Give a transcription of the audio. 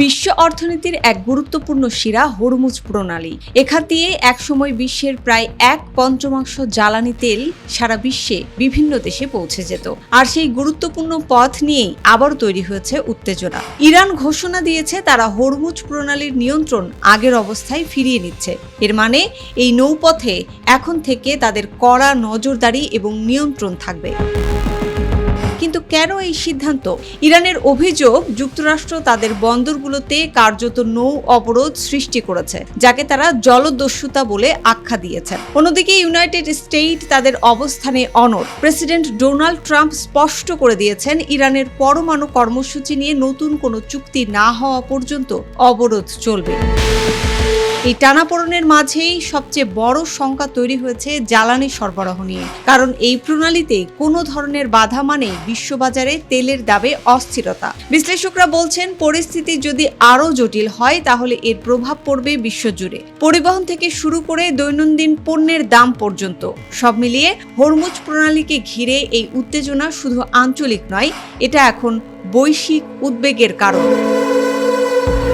বিশ্ব অর্থনীতির এক গুরুত্বপূর্ণ শিরা হরমুজ প্রণালী। এখান দিয়ে একসময় বিশ্বের প্রায় 1/5 জ্বালানি তেল সারা বিশ্বে বিভিন্ন দেশে পৌঁছে যেত। আর সেই গুরুত্বপূর্ণ পথ নিয়েই আবার তৈরি হয়েছে উত্তেজনা। ইরান ঘোষণা দিয়েছে তারা হরমুজ প্রণালীর নিয়ন্ত্রণ আগের অবস্থায় ফিরিয়ে নিচ্ছে। এর মানে এই নৌপথে এখন থেকে তাদের কড়া নজরদারি এবং নিয়ন্ত্রণ থাকবে। কিন্তু কেন এই সিদ্ধান্ত? ইরানের অভিযোগ, যুক্তরাষ্ট্র তাদের বন্দরগুলোতে কার্যত নৌ অবরোধ সৃষ্টি করেছে, যাকে তারা জলদস্যুতা বলে আখ্যা দিয়েছেন। অন্যদিকে ইউনাইটেড স্টেট তাদের অবস্থানে অনড়। প্রেসিডেন্ট ডোনাল্ড ট্রাম্প স্পষ্ট করে দিয়েছেন, ইরানের পরমাণু কর্মসূচি নিয়ে নতুন কোনো চুক্তি না হওয়া পর্যন্ত অবরোধ চলবে। এই টানাপোড়েনের মাঝেই সবচেয়ে বড় শঙ্কা তৈরি হয়েছে জ্বালানি সরবরাহ নিয়ে। কারণ এই প্রণালীতে কোনো ধরনের বাধা মানে বিশ্ববাজারে তেলের দামে অস্থিরতা। বিশ্লেষকরা বলছেন, পরিস্থিতি যদি আরও জটিল হয় তাহলে এর প্রভাব পড়বে বিশ্বজুড়ে, পরিবহন থেকে শুরু করে দৈনন্দিন পণ্যের দাম পর্যন্ত। সব মিলিয়ে হরমুজ প্রণালীকে ঘিরে এই উত্তেজনা শুধু আঞ্চলিক নয়, এটা এখন বৈশ্বিক উদ্বেগের কারণ।